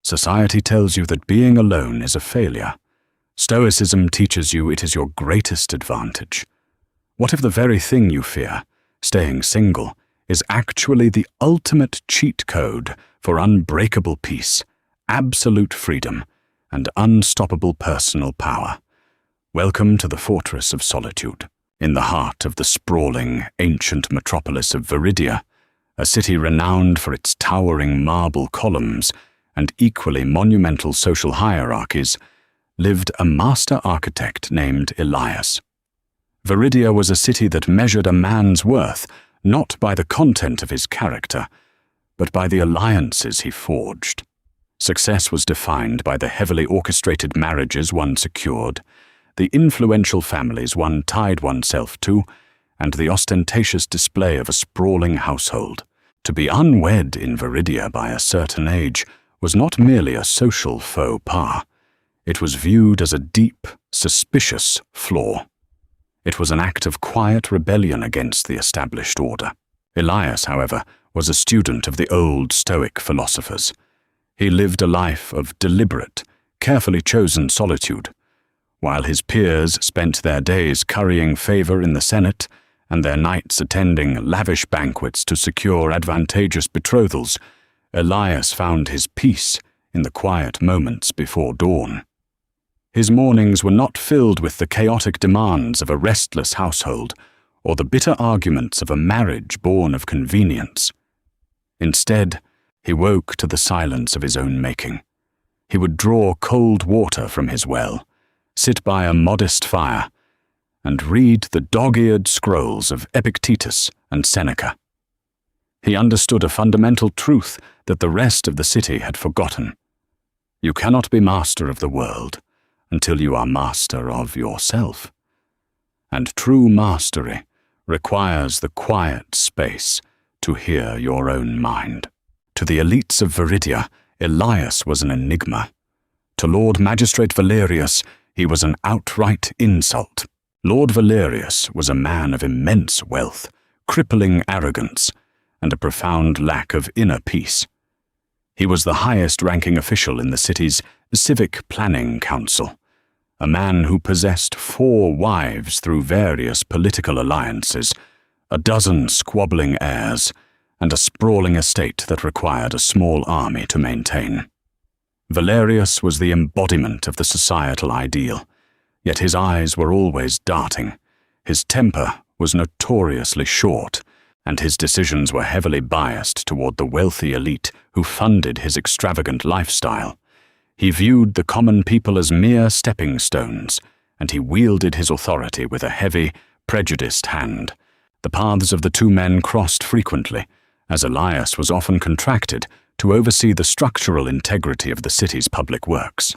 Society tells you that being alone is a failure. Stoicism teaches you it is your greatest advantage. What if the very thing you fear, staying single, is actually the ultimate cheat code for unbreakable peace, absolute freedom, and unstoppable personal power? Welcome to the fortress of solitude, in the heart of the sprawling, ancient metropolis of Viridia, a city renowned for its towering marble columns and equally monumental social hierarchies, lived a master architect named Elias. Viridia was a city that measured a man's worth not by the content of his character, but by the alliances he forged. Success was defined by the heavily orchestrated marriages one secured, the influential families one tied oneself to, and the ostentatious display of a sprawling household. To be unwed in Viridia by a certain age was not merely a social faux pas. It was viewed as a deep, suspicious flaw. It was an act of quiet rebellion against the established order. Elias, however, was a student of the old Stoic philosophers. He lived a life of deliberate, carefully chosen solitude, while his peers spent their days currying favor in the Senate and their nights attending lavish banquets to secure advantageous betrothals. Elias found his peace in the quiet moments before dawn. His mornings were not filled with the chaotic demands of a restless household or the bitter arguments of a marriage born of convenience. Instead, he woke to the silence of his own making. He would draw cold water from his well, sit by a modest fire, and read the dog-eared scrolls of Epictetus and Seneca. He understood a fundamental truth that the rest of the city had forgotten. You cannot be master of the world until you are master of yourself. And true mastery requires the quiet space to hear your own mind. To the elites of Viridia, Elias was an enigma. To Lord Magistrate Valerius, he was an outright insult. Lord Valerius was a man of immense wealth, crippling arrogance, and a profound lack of inner peace. He was the highest-ranking official in the city's Civic Planning Council, a man who possessed 4 wives through various political alliances, a dozen squabbling heirs, and a sprawling estate that required a small army to maintain. Valerius was the embodiment of the societal ideal, yet his eyes were always darting, his temper was notoriously short, and his decisions were heavily biased toward the wealthy elite who funded his extravagant lifestyle. He viewed the common people as mere stepping stones, and he wielded his authority with a heavy, prejudiced hand. The paths of the two men crossed frequently, as Elias was often contracted to oversee the structural integrity of the city's public works.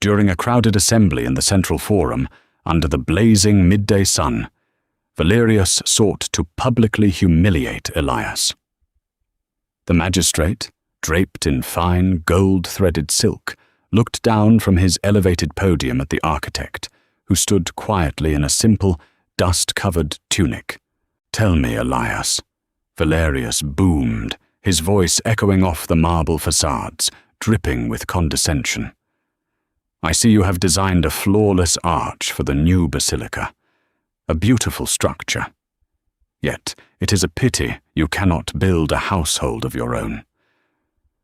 During a crowded assembly in the Central Forum, under the blazing midday sun, Valerius sought to publicly humiliate Elias. The magistrate, draped in fine, gold-threaded silk, looked down from his elevated podium at the architect, who stood quietly in a simple, dust-covered tunic. "Tell me, Elias." Valerius boomed, his voice echoing off the marble facades, dripping with condescension. "I see you have designed a flawless arch for the new basilica, a beautiful structure. Yet it is a pity you cannot build a household of your own.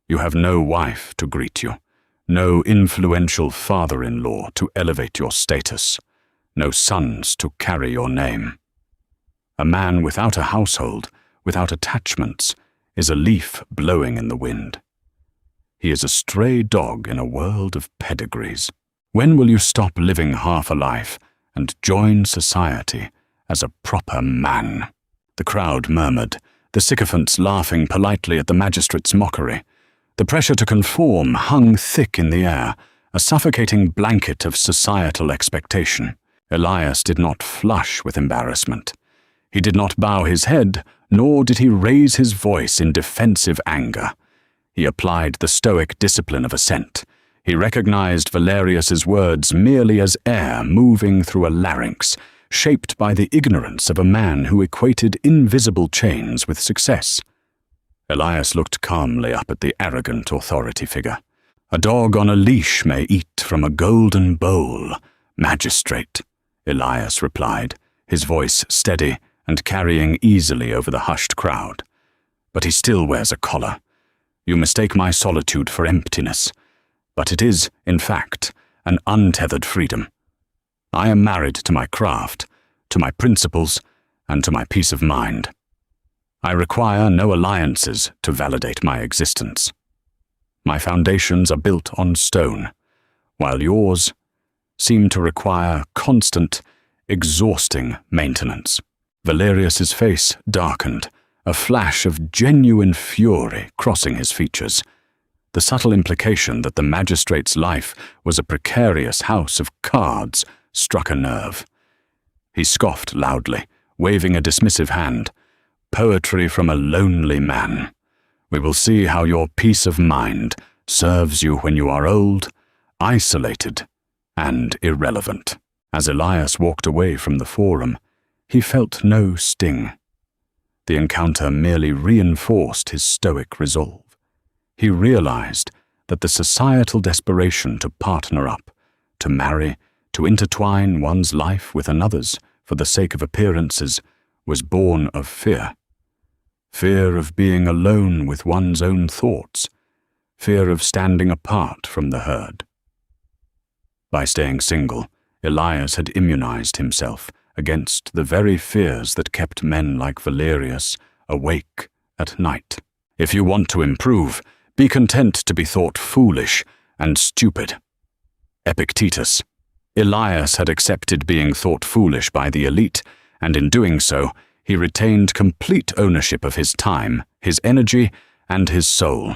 You have no wife to greet you, no influential father-in-law to elevate your status, no sons to carry your name. A man without a household, without attachments, is a leaf blowing in the wind. He is a stray dog in a world of pedigrees. When will you stop living half a life and join society as a proper man?" The crowd murmured, the sycophants laughing politely at the magistrate's mockery. The pressure to conform hung thick in the air, a suffocating blanket of societal expectation. Elias did not flush with embarrassment. He did not bow his head, nor did he raise his voice in defensive anger. He applied the Stoic discipline of assent. He recognized Valerius's words merely as air moving through a larynx, shaped by the ignorance of a man who equated invisible chains with success. Elias looked calmly up at the arrogant authority figure. "A dog on a leash may eat from a golden bowl, magistrate," Elias replied, his voice steady and carrying easily over the hushed crowd. "But he still wears a collar. You mistake my solitude for emptiness, but it is, in fact, an untethered freedom. I am married to my craft, to my principles, and to my peace of mind. I require no alliances to validate my existence. My foundations are built on stone, while yours seem to require constant, exhausting maintenance." Valerius's face darkened, a flash of genuine fury crossing his features. The subtle implication that the magistrate's life was a precarious house of cards struck a nerve. He scoffed loudly, waving a dismissive hand. "Poetry from a lonely man. We will see how your peace of mind serves you when you are old, isolated, and irrelevant." As Elias walked away from the forum, he felt no sting. The encounter merely reinforced his stoic resolve. He realized that the societal desperation to partner up, to marry, to intertwine one's life with another's for the sake of appearances, was born of fear. Fear of being alone with one's own thoughts, fear of standing apart from the herd. By staying single, Elias had immunized himself against the very fears that kept men like Valerius awake at night. If you want to improve, be content to be thought foolish and stupid. Epictetus. Elias had accepted being thought foolish by the elite, and in doing so, he retained complete ownership of his time, his energy, and his soul.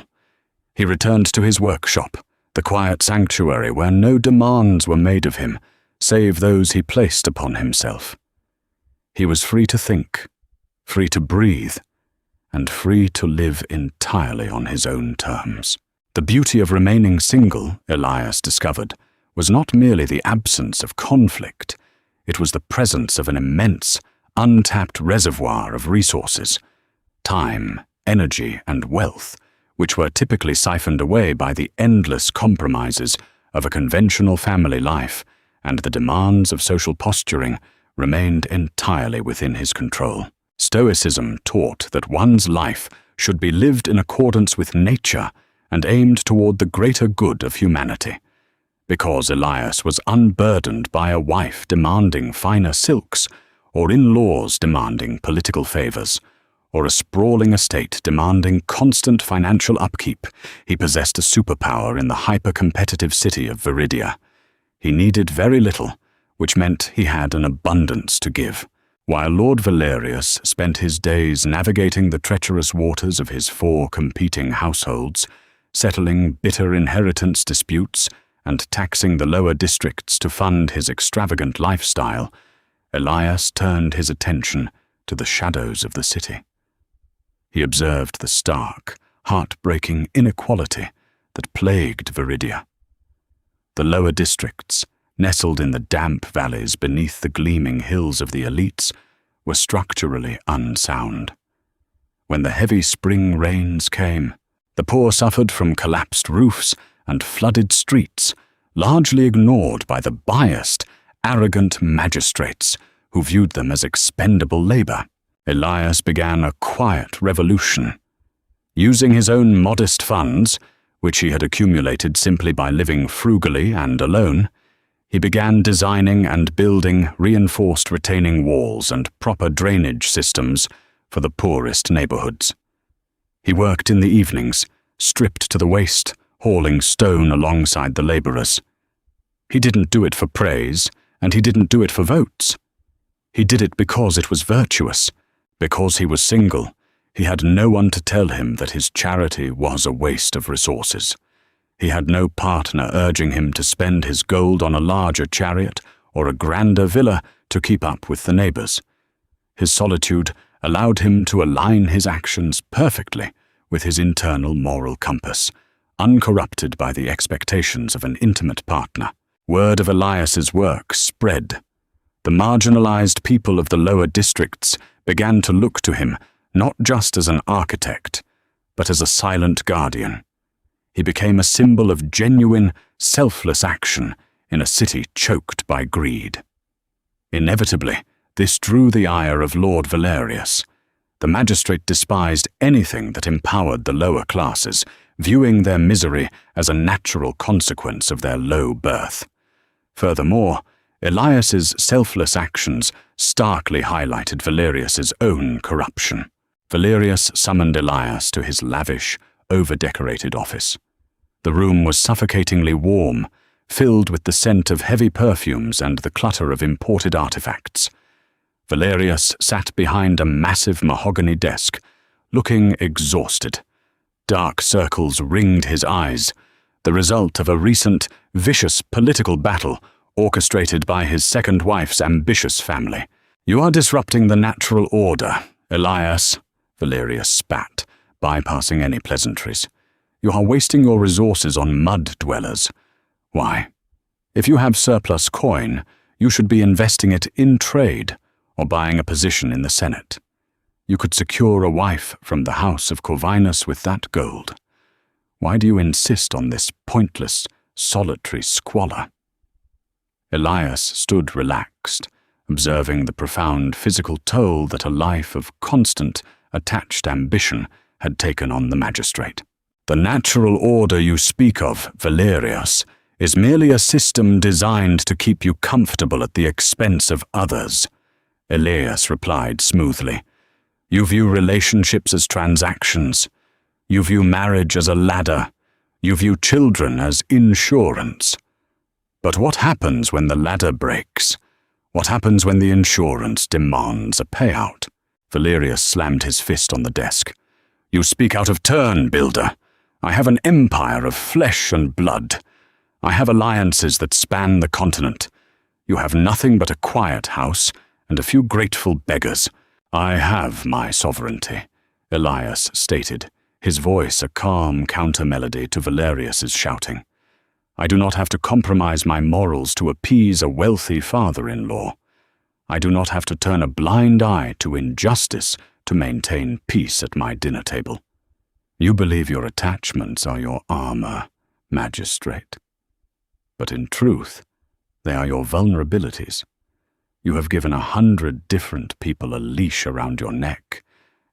He returned to his workshop, the quiet sanctuary where no demands were made of him, save those he placed upon himself. He was free to think, free to breathe, and free to live entirely on his own terms. The beauty of remaining single, Elias discovered, was not merely the absence of conflict, it was the presence of an immense, untapped reservoir of resources, time, energy, and wealth, which were typically siphoned away by the endless compromises of a conventional family life, and the demands of social posturing remained entirely within his control. Stoicism taught that one's life should be lived in accordance with nature and aimed toward the greater good of humanity. Because Elias was unburdened by a wife demanding finer silks, or in-laws demanding political favors, or a sprawling estate demanding constant financial upkeep, he possessed a superpower in the hyper-competitive city of Viridia. He needed very little, which meant he had an abundance to give. While Lord Valerius spent his days navigating the treacherous waters of his 4 competing households, settling bitter inheritance disputes, and taxing the lower districts to fund his extravagant lifestyle, Elias turned his attention to the shadows of the city. He observed the stark, heart-breaking inequality that plagued Viridia. The lower districts, nestled in the damp valleys beneath the gleaming hills of the elites, were structurally unsound. When the heavy spring rains came, the poor suffered from collapsed roofs and flooded streets, largely ignored by the biased, arrogant magistrates who viewed them as expendable labor. Elias began a quiet revolution. Using his own modest funds, which he had accumulated simply by living frugally and alone, he began designing and building reinforced retaining walls and proper drainage systems for the poorest neighborhoods. He worked in the evenings, stripped to the waist, hauling stone alongside the laborers. He didn't do it for praise, and he didn't do it for votes. He did it because it was virtuous. Because he was single, he had no one to tell him that his charity was a waste of resources. He had no partner urging him to spend his gold on a larger chariot or a grander villa to keep up with the neighbors. His solitude allowed him to align his actions perfectly with his internal moral compass, uncorrupted by the expectations of an intimate partner. Word of Elias's work spread. The marginalized people of the lower districts began to look to him not just as an architect, but as a silent guardian. He became a symbol of genuine, selfless action in a city choked by greed. Inevitably, this drew the ire of Lord Valerius. The magistrate despised anything that empowered the lower classes, viewing their misery as a natural consequence of their low birth. Furthermore, Elias's selfless actions starkly highlighted Valerius's own corruption. Valerius summoned Elias to his lavish, over-decorated office. The room was suffocatingly warm, filled with the scent of heavy perfumes and the clutter of imported artifacts. Valerius sat behind a massive mahogany desk, looking exhausted. Dark circles ringed his eyes, the result of a recent, vicious political battle orchestrated by his second wife's ambitious family. "You are disrupting the natural order, Elias," Valerius spat, bypassing any pleasantries. "You are wasting your resources on mud-dwellers. Why? If you have surplus coin, you should be investing it in trade or buying a position in the Senate. You could secure a wife from the house of Corvinus with that gold. Why do you insist on this pointless, solitary squalor?" Elias stood relaxed, observing the profound physical toll that a life of constant, attached ambition had taken on the magistrate. "The natural order you speak of, Valerius, is merely a system designed to keep you comfortable at the expense of others," Elias replied smoothly. "You view relationships as transactions. You view marriage as a ladder. You view children as insurance. But what happens when the ladder breaks? What happens when the insurance demands a payout?" Valerius slammed his fist on the desk. "You speak out of turn, builder. I have an empire of flesh and blood. I have alliances that span the continent. You have nothing but a quiet house and a few grateful beggars." "I have my sovereignty," Elias stated, his voice a calm counter-melody to Valerius's shouting. "I do not have to compromise my morals to appease a wealthy father-in-law. I do not have to turn a blind eye to injustice to maintain peace at my dinner table. You believe your attachments are your armor, magistrate. But in truth, they are your vulnerabilities. You have given 100 different people a leash around your neck,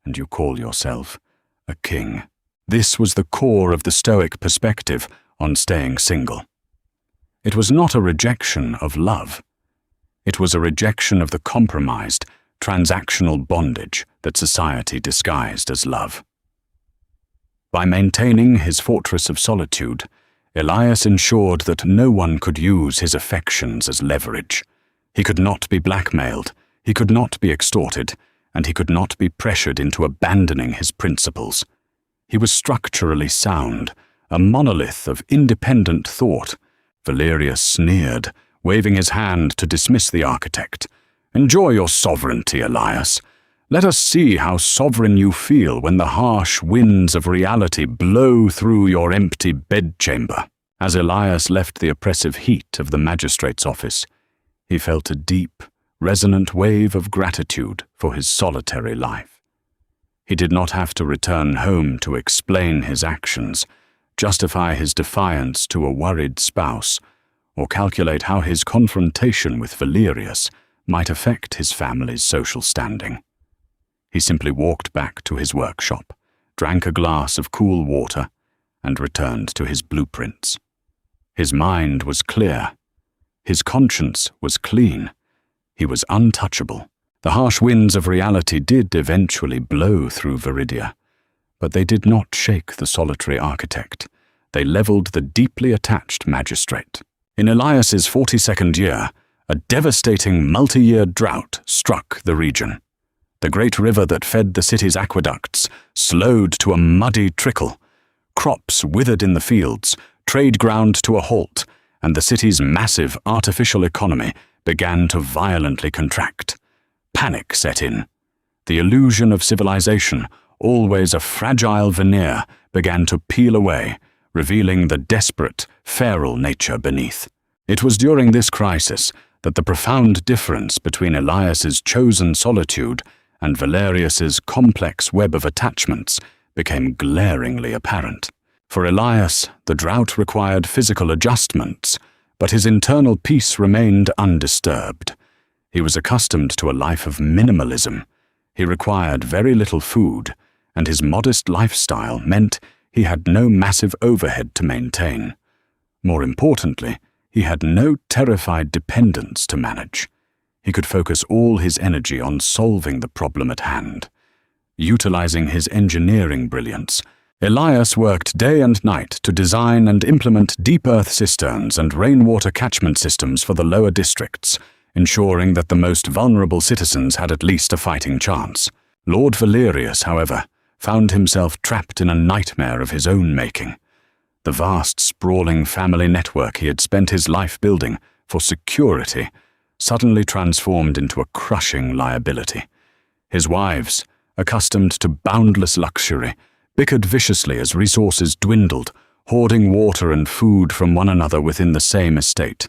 and you call yourself a king." This was the core of the Stoic perspective on staying single. It was not a rejection of love. It was a rejection of the compromised, transactional bondage that society disguised as love. By maintaining his fortress of solitude, Elias ensured that no one could use his affections as leverage. He could not be blackmailed, he could not be extorted, and he could not be pressured into abandoning his principles. He was structurally sound, a monolith of independent thought. Valerius sneered, waving his hand to dismiss the architect. "Enjoy your sovereignty, Elias. Let us see how sovereign you feel when the harsh winds of reality blow through your empty bedchamber." As Elias left the oppressive heat of the magistrate's office, he felt a deep, resonant wave of gratitude for his solitary life. He did not have to return home to explain his actions, justify his defiance to a worried spouse, or calculate how his confrontation with Valerius might affect his family's social standing. He simply walked back to his workshop, drank a glass of cool water, and returned to his blueprints. His mind was clear. His conscience was clean. He was untouchable. The harsh winds of reality did eventually blow through Viridia, but they did not shake the solitary architect. They leveled the deeply attached magistrate. In Elias's 42nd year, a devastating multi-year drought struck the region. The great river that fed the city's aqueducts slowed to a muddy trickle. Crops withered in the fields, trade ground to a halt, and the city's massive artificial economy began to violently contract. Panic set in. The illusion of civilization, always a fragile veneer, began to peel away, revealing the desperate, feral nature beneath. It was during this crisis that the profound difference between Elias's chosen solitude and Valerius's complex web of attachments became glaringly apparent. For Elias, the drought required physical adjustments, but his internal peace remained undisturbed. He was accustomed to a life of minimalism. He required very little food, and his modest lifestyle meant he had no massive overhead to maintain. More importantly, he had no terrified dependents to manage. He could focus all his energy on solving the problem at hand. Utilizing his engineering brilliance, Elias worked day and night to design and implement deep earth cisterns and rainwater catchment systems for the lower districts, ensuring that the most vulnerable citizens had at least a fighting chance. Lord Valerius, however, found himself trapped in a nightmare of his own making. The vast, sprawling family network he had spent his life building for security suddenly transformed into a crushing liability. His wives, accustomed to boundless luxury, bickered viciously as resources dwindled, hoarding water and food from one another within the same estate.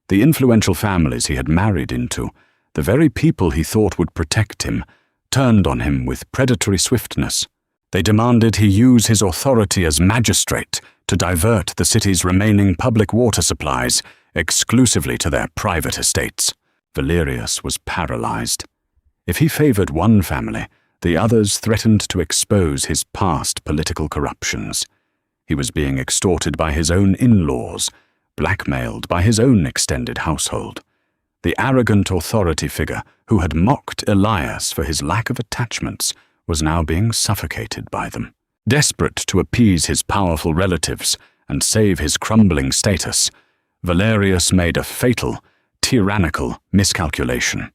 The influential families he had married into, the very people he thought would protect him, turned on him with predatory swiftness. They demanded he use his authority as magistrate to divert the city's remaining public water supplies exclusively to their private estates. Valerius was paralyzed. If he favored one family, the others threatened to expose his past political corruptions. He was being extorted by his own in-laws, blackmailed by his own extended household. The arrogant authority figure who had mocked Elias for his lack of attachments was now being suffocated by them. Desperate to appease his powerful relatives and save his crumbling status, Valerius made a fatal, tyrannical miscalculation.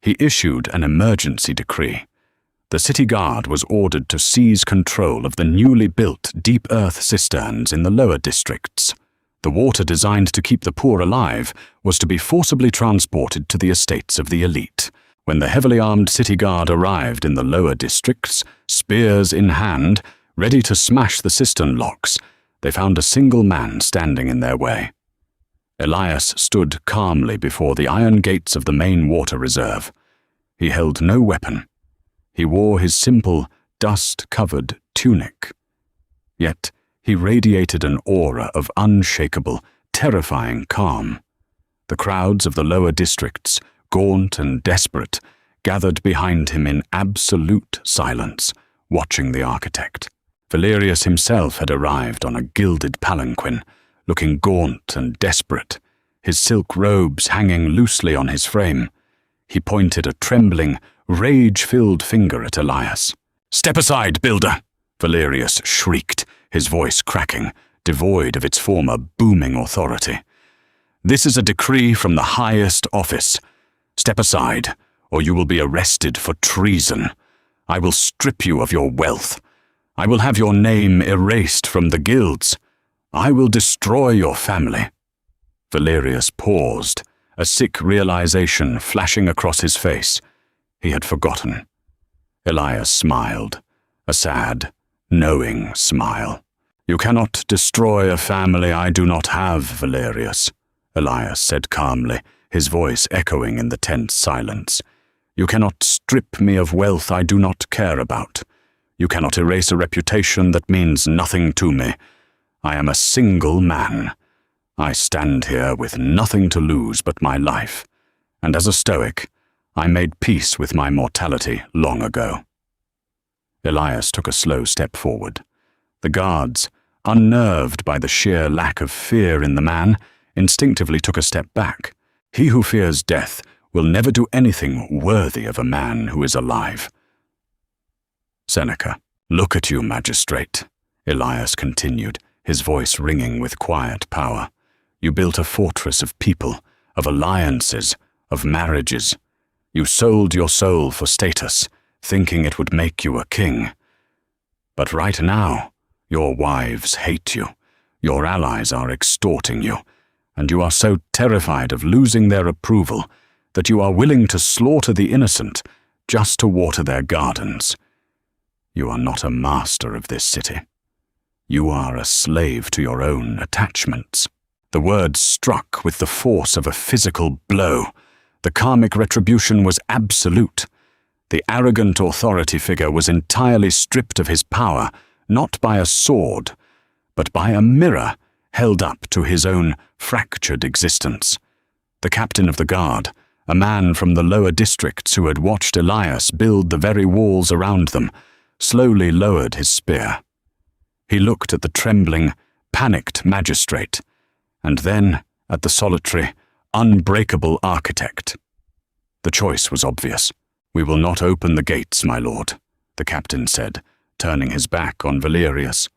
He issued an emergency decree. The city guard was ordered to seize control of the newly built deep earth cisterns in the lower districts. The water designed to keep the poor alive was to be forcibly transported to the estates of the elite. When the heavily armed city guard arrived in the lower districts, spears in hand, ready to smash the cistern locks, they found a single man standing in their way. Elias stood calmly before the iron gates of the main water reserve. He held no weapon. He wore his simple, dust-covered tunic. Yet he radiated an aura of unshakable, terrifying calm. The crowds of the lower districts, gaunt and desperate, gathered behind him in absolute silence, watching the architect. Valerius himself had arrived on a gilded palanquin, looking gaunt and desperate, his silk robes hanging loosely on his frame. He pointed a trembling, rage-filled finger at Elias. "Step aside, builder!" Valerius shrieked, his voice cracking, devoid of its former booming authority. "This is a decree from the highest office. Step aside, or you will be arrested for treason. I will strip you of your wealth. I will have your name erased from the guilds. I will destroy your family." Valerius paused, a sick realization flashing across his face. He had forgotten. Elias smiled, a sad, knowing smile. "You cannot destroy a family I do not have, Valerius," Elias said calmly, his voice echoing in the tense silence. "You cannot strip me of wealth I do not care about. You cannot erase a reputation that means nothing to me. I am a single man. I stand here with nothing to lose but my life, and as a Stoic, I made peace with my mortality long ago." Elias took a slow step forward. The guards, unnerved by the sheer lack of fear in the man, instinctively took a step back. He who fears death will never do anything worthy of a man who is alive. Seneca. "Look at you, magistrate," Elias continued, his voice ringing with quiet power. "You built a fortress of people, of alliances, of marriages. You sold your soul for status, thinking it would make you a king. But right now, your wives hate you, your allies are extorting you, and you are so terrified of losing their approval that you are willing to slaughter the innocent just to water their gardens. You are not a master of this city. You are a slave to your own attachments." The words struck with the force of a physical blow. The karmic retribution was absolute. The arrogant authority figure was entirely stripped of his power not by a sword, but by a mirror held up to his own fractured existence. The captain of the guard, a man from the lower districts who had watched Elias build the very walls around them, slowly lowered his spear. He looked at the trembling, panicked magistrate, and then at the solitary, unbreakable architect. The choice was obvious. "We will not open the gates, my lord," the captain said, turning his back on Valerius.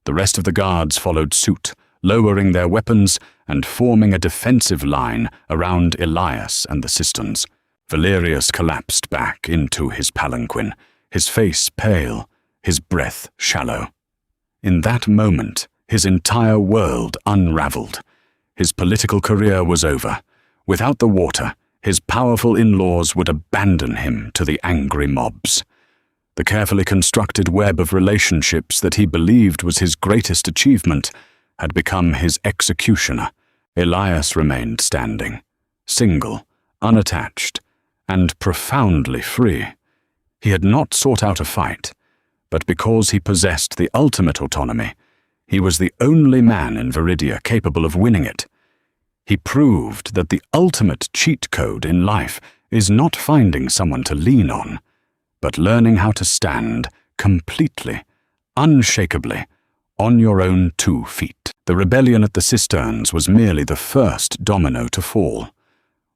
The rest of the guards followed suit, lowering their weapons and forming a defensive line around Elias and the cisterns. Valerius collapsed back into his palanquin, his face pale, his breath shallow. In that moment, his entire world unraveled. His political career was over. Without the water, his powerful in-laws would abandon him to the angry mobs. The carefully constructed web of relationships that he believed was his greatest achievement had become his executioner. Elias remained standing, single, unattached, and profoundly free. He had not sought out a fight, but because he possessed the ultimate autonomy, he was the only man in Viridia capable of winning it. He proved that the ultimate cheat code in life is not finding someone to lean on, but learning how to stand completely, unshakably, on your own 2 feet. The rebellion at the cisterns was merely the first domino to fall.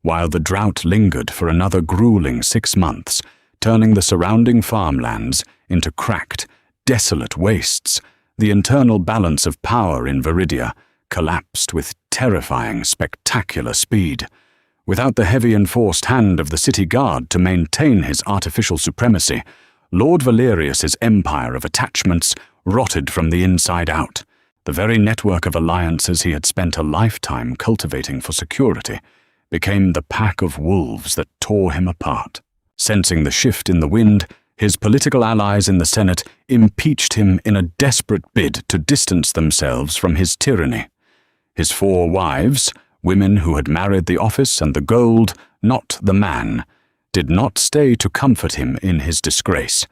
While the drought lingered for another grueling 6 months, turning the surrounding farmlands into cracked, desolate wastes, the internal balance of power in Viridia collapsed with terrifying, spectacular speed. Without the heavy enforced hand of the city guard to maintain his artificial supremacy, Lord Valerius's empire of attachments rotted from the inside out. The very network of alliances he had spent a lifetime cultivating for security became the pack of wolves that tore him apart. Sensing the shift in the wind, his political allies in the Senate impeached him in a desperate bid to distance themselves from his tyranny. His 4 wives, women who had married the office and the gold, not the man, did not stay to comfort him in his disgrace.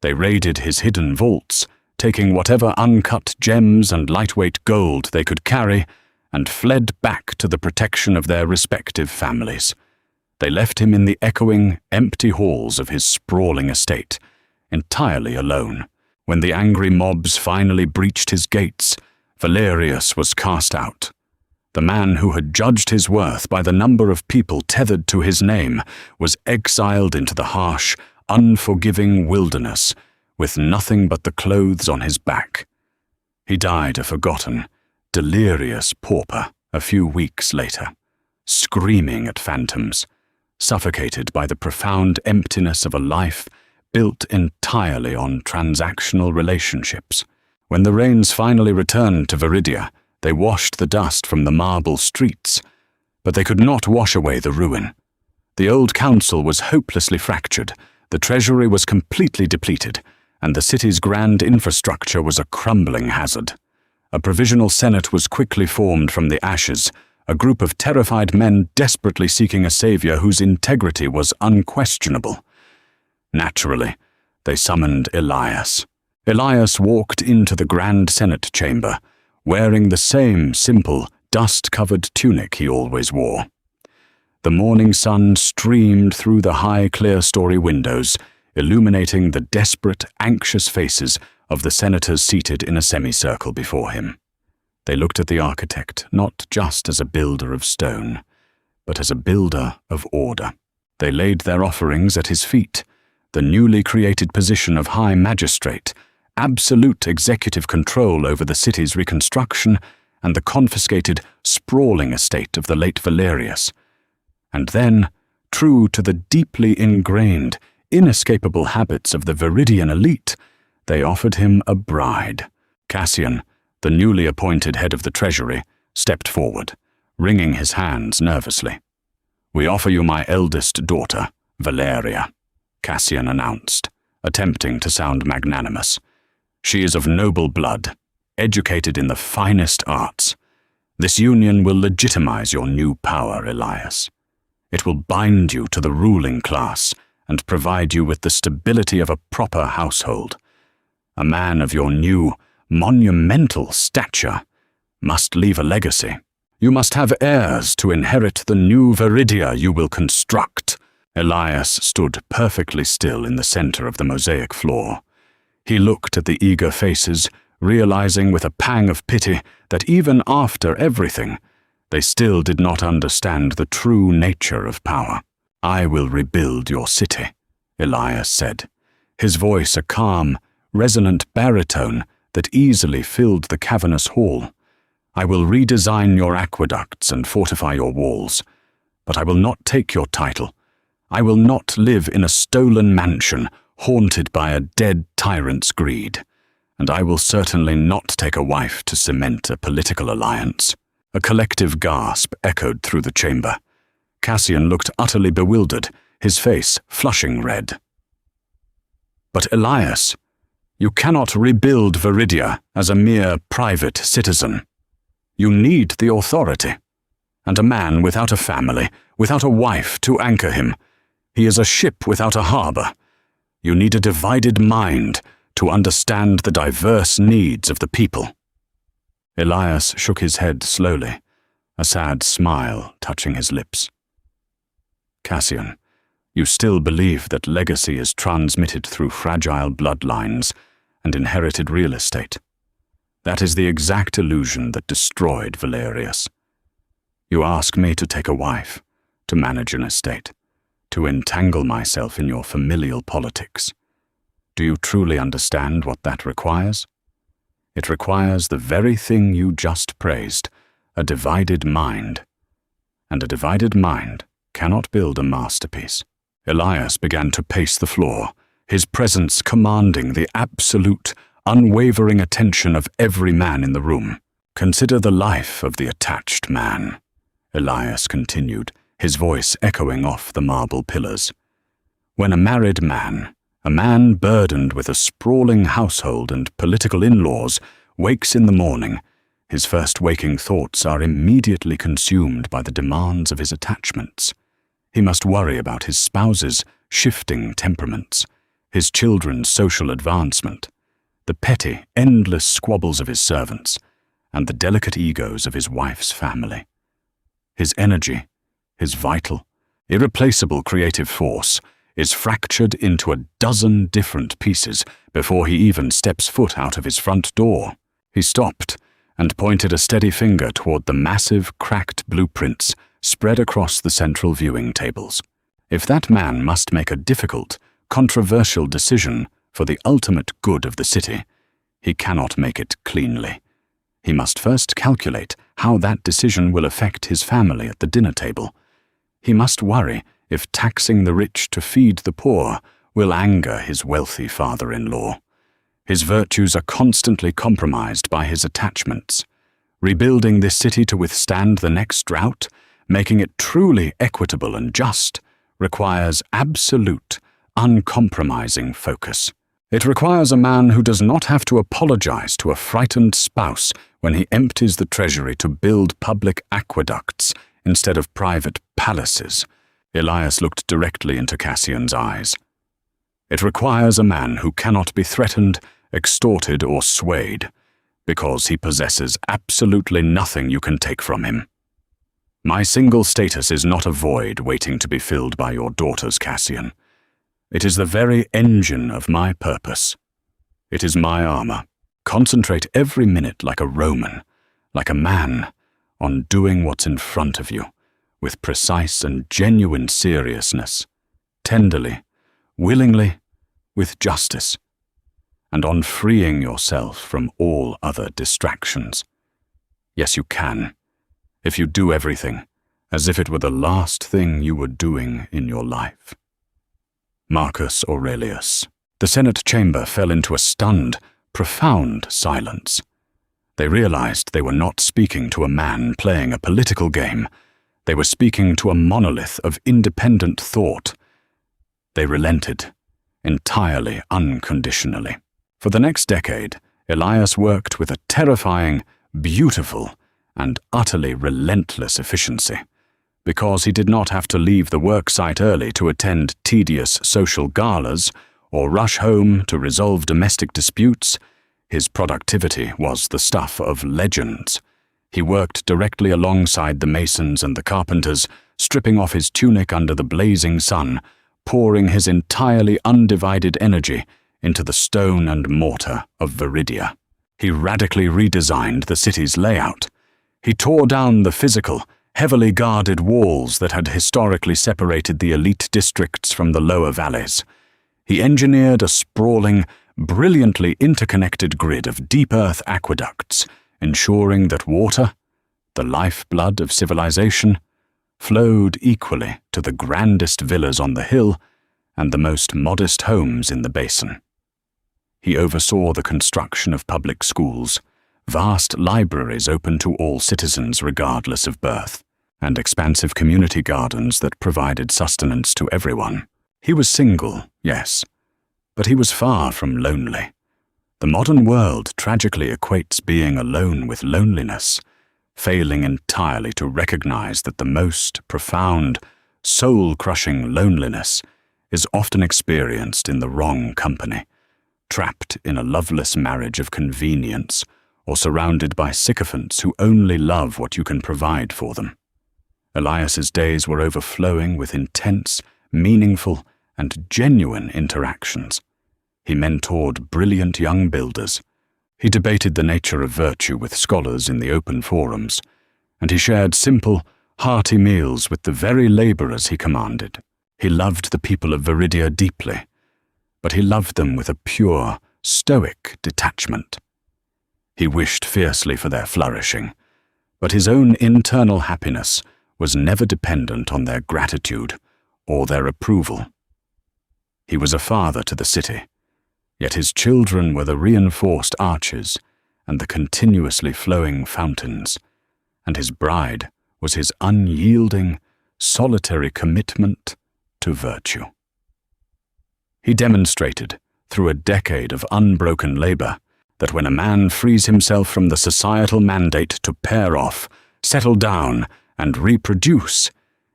They raided his hidden vaults, taking whatever uncut gems and lightweight gold they could carry, and fled back to the protection of their respective families. They left him in the echoing, empty halls of his sprawling estate, entirely alone. When the angry mobs finally breached his gates, Valerius was cast out. The man who had judged his worth by the number of people tethered to his name was exiled into the harsh, unforgiving wilderness, with nothing but the clothes on his back. He died a forgotten, delirious pauper a few weeks later, screaming at phantoms, suffocated by the profound emptiness of a life built entirely on transactional relationships. When the rains finally returned to Viridia, they washed the dust from the marble streets, but they could not wash away the ruin. The old council was hopelessly fractured, the treasury was completely depleted, and the city's grand infrastructure was a crumbling hazard. A provisional senate was quickly formed from the ashes, a group of terrified men desperately seeking a savior whose integrity was unquestionable. Naturally, they summoned Elias. Elias walked into the grand senate chamber, wearing the same simple, dust-covered tunic he always wore. The morning sun streamed through the high, clear-story windows, illuminating the desperate, anxious faces of the senators seated in a semicircle before him. They looked at the architect not just as a builder of stone, but as a builder of order. They laid their offerings at his feet, the newly created position of High Magistrate, absolute executive control over the city's reconstruction, and the confiscated, sprawling estate of the late Valerius. And then, true to the deeply ingrained, inescapable habits of the Viridian elite, they offered him a bride. Cassian, the newly appointed head of the treasury, stepped forward, wringing his hands nervously. "We offer you my eldest daughter, Valeria," Cassian announced, attempting to sound magnanimous. "She is of noble blood, educated in the finest arts. This union will legitimize your new power, Elias. It will bind you to the ruling class and provide you with the stability of a proper household. A man of your new, monumental stature must leave a legacy. You must have heirs to inherit the new Viridia you will construct. Elias stood perfectly still in the center of the mosaic floor. He looked at the eager faces, realizing with a pang of pity that even after everything, they still did not understand the true nature of power. "I will rebuild your city," Elias said, his voice a calm, resonant baritone that easily filled the cavernous hall. "I will redesign your aqueducts and fortify your walls, but I will not take your title. I will not live in a stolen mansion haunted by a dead tyrant's greed, and I will certainly not take a wife to cement a political alliance." A collective gasp echoed through the chamber. Cassian looked utterly bewildered, his face flushing red. "But Elias, you cannot rebuild Viridia as a mere private citizen. You need the authority. And a man without a family, without a wife to anchor him, he is a ship without a harbor. You need a divided mind to understand the diverse needs of the people." Elias shook his head slowly, a sad smile touching his lips. "Cassian, you still believe that legacy is transmitted through fragile bloodlines and inherited real estate. That is the exact illusion that destroyed Valerius. You ask me to take a wife, to manage an estate, to entangle myself in your familial politics. Do you truly understand what that requires? It requires the very thing you just praised, a divided mind. And a divided mind cannot build a masterpiece." Elias began to pace the floor, his presence commanding the absolute, unwavering attention of every man in the room. "Consider the life of the attached man," Elias continued, his voice echoing off the marble pillars. "When a married man, a man burdened with a sprawling household and political in-laws, wakes in the morning, his first waking thoughts are immediately consumed by the demands of his attachments. He must worry about his spouse's shifting temperaments, his children's social advancement, the petty, endless squabbles of his servants, and the delicate egos of his wife's family. His energy, his vital, irreplaceable creative force, is fractured into a dozen different pieces before he even steps foot out of his front door." He stopped and pointed a steady finger toward the massive, cracked blueprints spread across the central viewing tables. "If that man must make a difficult, controversial decision for the ultimate good of the city, he cannot make it cleanly. He must first calculate how that decision will affect his family at the dinner table. He must worry if taxing the rich to feed the poor will anger his wealthy father-in-law. His virtues are constantly compromised by his attachments. Rebuilding this city to withstand the next drought, making it truly equitable and just, requires absolute, uncompromising focus. It requires a man who does not have to apologize to a frightened spouse when he empties the treasury to build public aqueducts instead of private palaces." Elias looked directly into Cassian's eyes. "It requires a man who cannot be threatened, extorted, or swayed, because he possesses absolutely nothing you can take from him. My single status is not a void waiting to be filled by your daughters, Cassian. It is the very engine of my purpose. It is my armor. Concentrate every minute like a Roman, like a man, on doing what's in front of you, with precise and genuine seriousness, tenderly, willingly, with justice, and on freeing yourself from all other distractions. Yes, you can, if you do everything as if it were the last thing you were doing in your life." Marcus Aurelius. The Senate chamber fell into a stunned, profound silence. They realized they were not speaking to a man playing a political game. They were speaking to a monolith of independent thought. They relented, entirely unconditionally. For the next decade, Elias worked with a terrifying, beautiful, and utterly relentless efficiency. Because he did not have to leave the work site early to attend tedious social galas or rush home to resolve domestic disputes, his productivity was the stuff of legends. He worked directly alongside the masons and the carpenters, stripping off his tunic under the blazing sun, pouring his entirely undivided energy into the stone and mortar of Viridia. He radically redesigned the city's layout. He tore down the physical, heavily guarded walls that had historically separated the elite districts from the lower valleys. He engineered a sprawling, brilliantly interconnected grid of deep earth aqueducts, ensuring that water, the lifeblood of civilization, flowed equally to the grandest villas on the hill and the most modest homes in the basin. He oversaw the construction of public schools, vast libraries open to all citizens regardless of birth, and expansive community gardens that provided sustenance to everyone. He was single, yes, but he was far from lonely. The modern world tragically equates being alone with loneliness, failing entirely to recognize that the most profound, soul-crushing loneliness is often experienced in the wrong company, trapped in a loveless marriage of convenience, or surrounded by sycophants who only love what you can provide for them. Elias's days were overflowing with intense, meaningful, and genuine interactions. He mentored brilliant young builders. He debated the nature of virtue with scholars in the open forums, and he shared simple, hearty meals with the very laborers he commanded. He loved the people of Viridia deeply, but he loved them with a pure, stoic detachment. He wished fiercely for their flourishing, but his own internal happiness was never dependent on their gratitude or their approval. He was a father to the city, yet his children were the reinforced arches and the continuously flowing fountains, and his bride was his unyielding, solitary commitment to virtue. He demonstrated, through a decade of unbroken labor, that when a man frees himself from the societal mandate to pair off, settle down, and reproduce,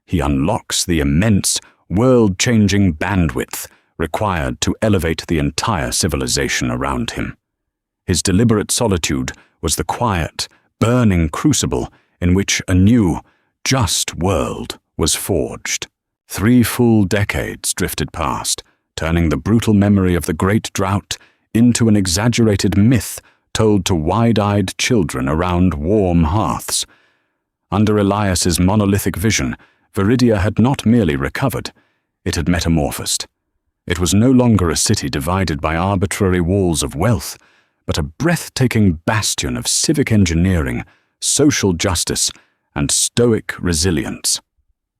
he unlocks the immense, world-changing bandwidth required to elevate the entire civilization around him. His deliberate solitude was the quiet, burning crucible in which a new, just world was forged. 3 full decades drifted past, turning the brutal memory of the Great Drought into an exaggerated myth told to wide-eyed children around warm hearths. Under Elias's monolithic vision, Viridia had not merely recovered, it had metamorphosed. It was no longer a city divided by arbitrary walls of wealth, but a breathtaking bastion of civic engineering, social justice, and stoic resilience.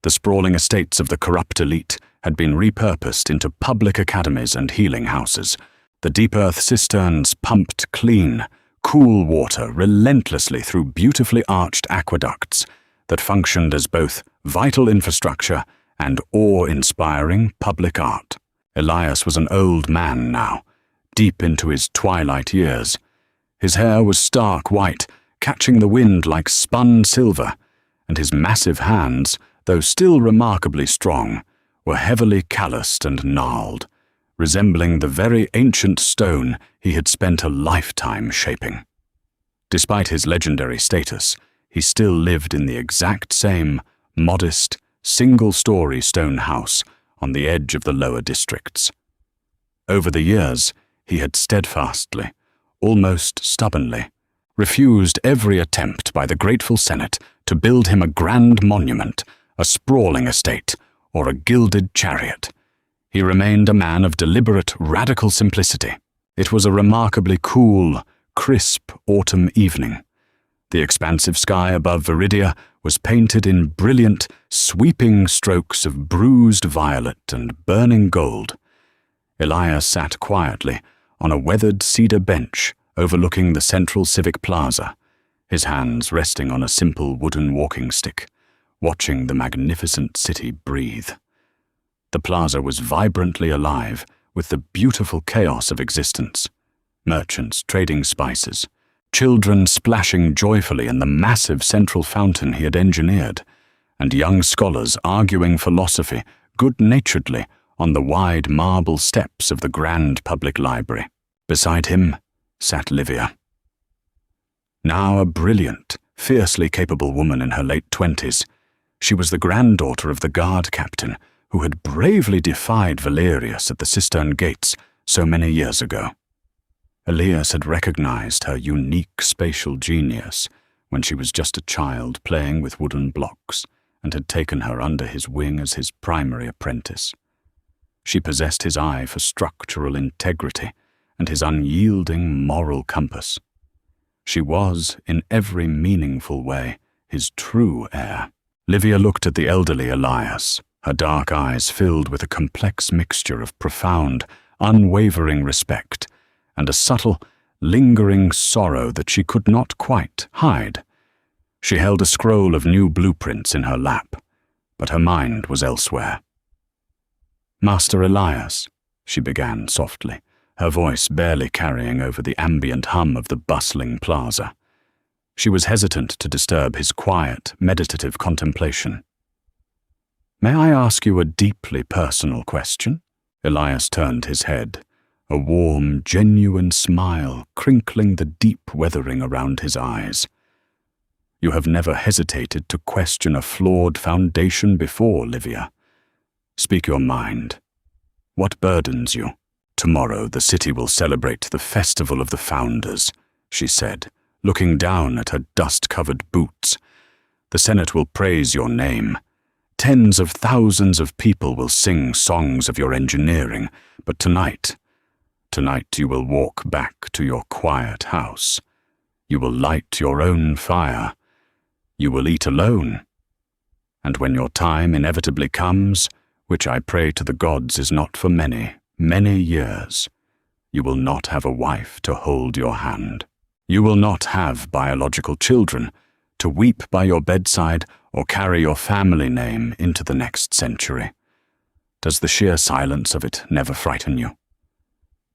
The sprawling estates of the corrupt elite had been repurposed into public academies and healing houses. The deep earth cisterns pumped clean, cool water relentlessly through beautifully arched aqueducts that functioned as both vital infrastructure and awe-inspiring public art. Elias was an old man now, deep into his twilight years. His hair was stark white, catching the wind like spun silver, and his massive hands, though still remarkably strong, were heavily calloused and gnarled, resembling the very ancient stone he had spent a lifetime shaping. Despite his legendary status, he still lived in the exact same modest, single-story stone house on the edge of the lower districts. Over the years, he had steadfastly, almost stubbornly, refused every attempt by the grateful Senate to build him a grand monument, a sprawling estate, or a gilded chariot. He remained a man of deliberate, radical simplicity. It was a remarkably cool, crisp autumn evening. The expansive sky above Viridia was painted in brilliant, sweeping strokes of bruised violet and burning gold. Elias sat quietly on a weathered cedar bench overlooking the central civic plaza, his hands resting on a simple wooden walking stick, watching the magnificent city breathe. The plaza was vibrantly alive with the beautiful chaos of existence. Merchants trading spices, children splashing joyfully in the massive central fountain he had engineered, and young scholars arguing philosophy good-naturedly on the wide marble steps of the grand public library. Beside him sat Livia. Now a brilliant, fiercely capable woman in her late 20s, she was the granddaughter of the guard captain who had bravely defied Valerius at the cistern gates so many years ago. Elias had recognized her unique spatial genius when she was just a child playing with wooden blocks, and had taken her under his wing as his primary apprentice. She possessed his eye for structural integrity and his unyielding moral compass. She was, in every meaningful way, his true heir. Livia looked at the elderly Elias, her dark eyes filled with a complex mixture of profound, unwavering respect and a subtle, lingering sorrow that she could not quite hide. She held a scroll of new blueprints in her lap, but her mind was elsewhere. "Master Elias," she began softly, her voice barely carrying over the ambient hum of the bustling plaza. She was hesitant to disturb his quiet, meditative contemplation. "May I ask you a deeply personal question?" Elias turned his head, a warm, genuine smile crinkling the deep weathering around his eyes. "You have never hesitated to question a flawed foundation before, Livia. Speak your mind. What burdens you?" "Tomorrow the city will celebrate the Festival of the Founders," she said, looking down at her dust-covered boots. "The Senate will praise your name. Tens of thousands of people will sing songs of your engineering, but tonight you will walk back to your quiet house. You will light your own fire. You will eat alone. And when your time inevitably comes, which I pray to the gods is not for many, many years, you will not have a wife to hold your hand. You will not have biological children to weep by your bedside or carry your family name into the next century. Does the sheer silence of it never frighten you?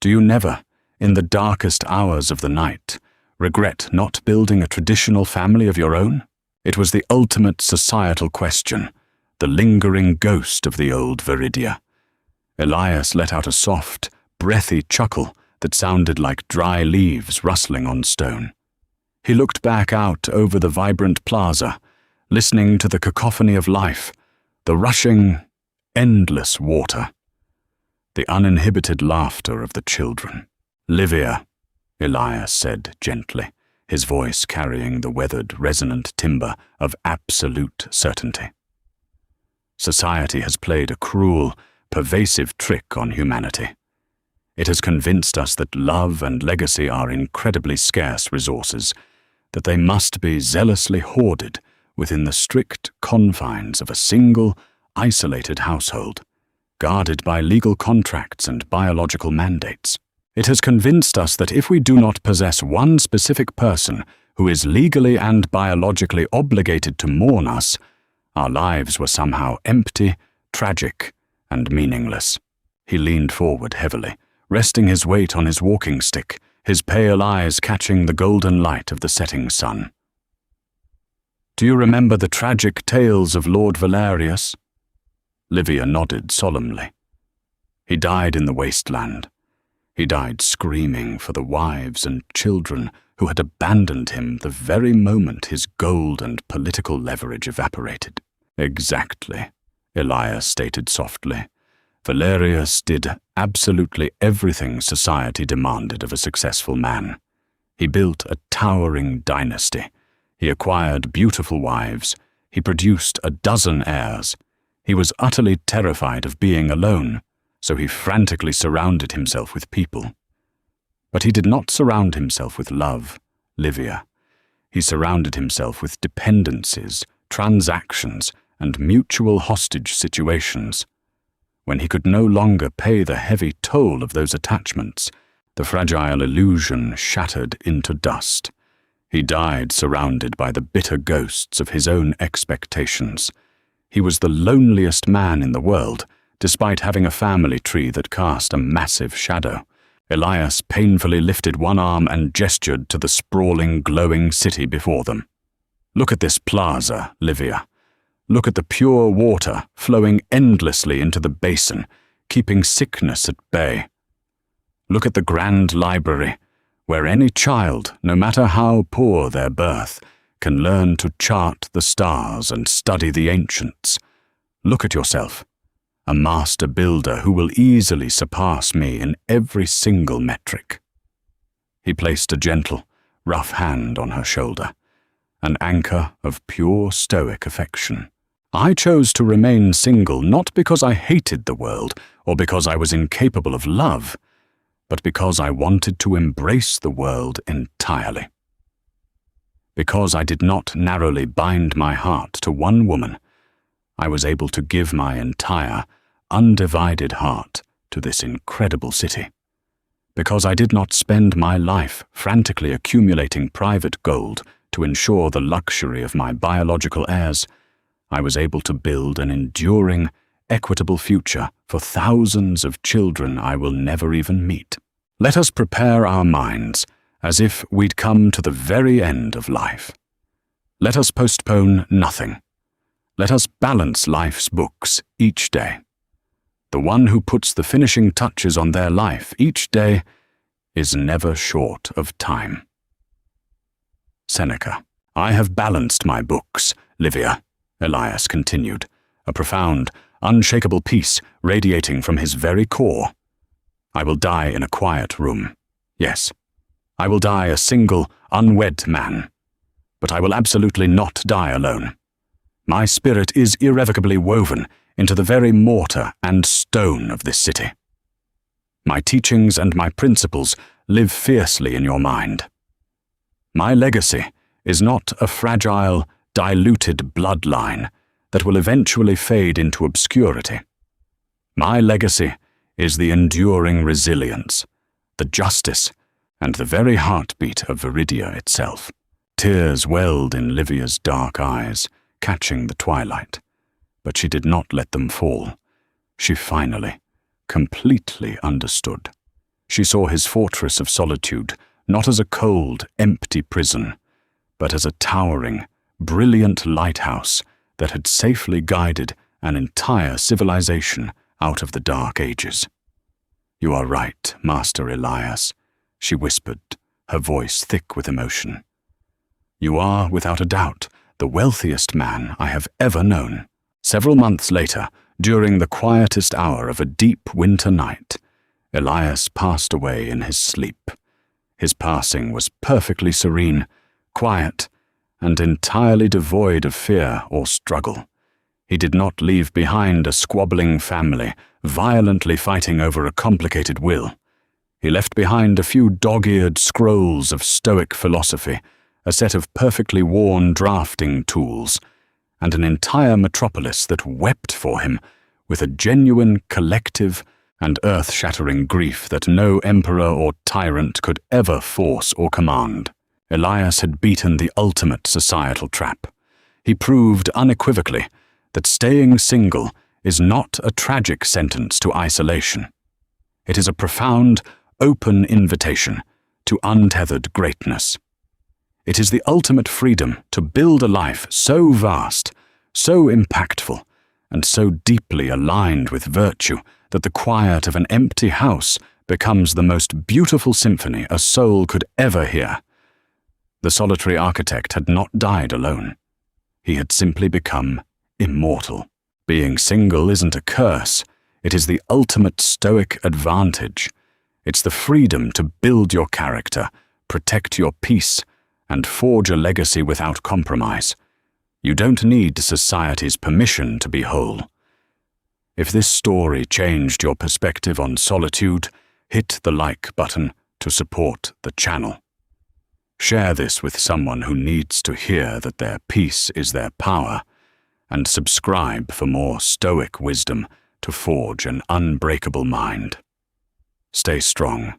Do you never, in the darkest hours of the night, regret not building a traditional family of your own? It was the ultimate societal question, the lingering ghost of the old Viridia. Elias let out a soft, breathy chuckle that sounded like dry leaves rustling on stone. He looked back out over the vibrant plaza, listening to the cacophony of life, the rushing, endless water, the uninhibited laughter of the children. "Livia," Elias said gently, his voice carrying the weathered, resonant timbre of absolute certainty. "Society has played a cruel, pervasive trick on humanity. It has convinced us that love and legacy are incredibly scarce resources, that they must be zealously hoarded within the strict confines of a single, isolated household, guarded by legal contracts and biological mandates. It has convinced us that if we do not possess one specific person who is legally and biologically obligated to mourn us, our lives were somehow empty, tragic, and meaningless." He leaned forward heavily, resting his weight on his walking stick, his pale eyes catching the golden light of the setting sun. "Do you remember the tragic tales of Lord Valerius?" Livia nodded solemnly. "He died in the wasteland. He died screaming for the wives and children who had abandoned him the very moment his gold and political leverage evaporated." "Exactly," Elias stated softly. "Valerius did absolutely everything society demanded of a successful man. He built a towering dynasty. He acquired beautiful wives. He produced a dozen heirs. He was utterly terrified of being alone, so he frantically surrounded himself with people. But he did not surround himself with love, Livia. He surrounded himself with dependencies, transactions, and mutual hostage situations. When he could no longer pay the heavy toll of those attachments, the fragile illusion shattered into dust. He died surrounded by the bitter ghosts of his own expectations. He was the loneliest man in the world, despite having a family tree that cast a massive shadow. Elias painfully lifted one arm and gestured to the sprawling, glowing city before them. "Look at this plaza, Livia. Look at the pure water flowing endlessly into the basin, keeping sickness at bay. Look at the grand library, where any child, no matter how poor their birth, can learn to chart the stars and study the ancients. Look at yourself, a master builder who will easily surpass me in every single metric." He placed a gentle, rough hand on her shoulder, an anchor of pure Stoic affection. "I chose to remain single not because I hated the world or because I was incapable of love, but because I wanted to embrace the world entirely. Because I did not narrowly bind my heart to one woman, I was able to give my entire, undivided heart to this incredible city. Because I did not spend my life frantically accumulating private gold to ensure the luxury of my biological heirs, I was able to build an enduring, equitable future for thousands of children I will never even meet. Let us prepare our minds as if we'd come to the very end of life. Let us postpone nothing. Let us balance life's books each day. The one who puts the finishing touches on their life each day is never short of time." Seneca. "I have balanced my books, Livia," Elias continued, a profound, unshakable peace radiating from his very core. "I will die in a quiet room. Yes, I will die a single, unwed man. But I will absolutely not die alone. My spirit is irrevocably woven into the very mortar and stone of this city. My teachings and my principles live fiercely in your mind. My legacy is not a fragile, diluted bloodline that will eventually fade into obscurity. My legacy is the enduring resilience, the justice, and the very heartbeat of Viridia itself." Tears welled in Livia's dark eyes, catching the twilight, but she did not let them fall. She finally, completely understood. She saw his fortress of solitude not as a cold, empty prison, but as a towering, brilliant lighthouse that had safely guided an entire civilization out of the Dark Ages. "You are right, Master Elias," she whispered, her voice thick with emotion. "You are, without a doubt, the wealthiest man I have ever known." Several months later, during the quietest hour of a deep winter night, Elias passed away in his sleep. His passing was perfectly serene, quiet, and entirely devoid of fear or struggle. He did not leave behind a squabbling family, violently fighting over a complicated will. He left behind a few dog-eared scrolls of Stoic philosophy, a set of perfectly worn drafting tools, and an entire metropolis that wept for him with a genuine, collective, and earth-shattering grief that no emperor or tyrant could ever force or command. Elias had beaten the ultimate societal trap. He proved unequivocally that staying single is not a tragic sentence to isolation. It is a profound, open invitation to untethered greatness. It is the ultimate freedom to build a life so vast, so impactful, and so deeply aligned with virtue that the quiet of an empty house becomes the most beautiful symphony a soul could ever hear. The solitary architect had not died alone. He had simply become immortal. Being single isn't a curse. It is the ultimate Stoic advantage. It's the freedom to build your character, protect your peace, and forge a legacy without compromise. You don't need society's permission to be whole. If this story changed your perspective on solitude, hit the like button to support the channel. Share this with someone who needs to hear that their peace is their power, and subscribe for more Stoic wisdom to forge an unbreakable mind. Stay strong.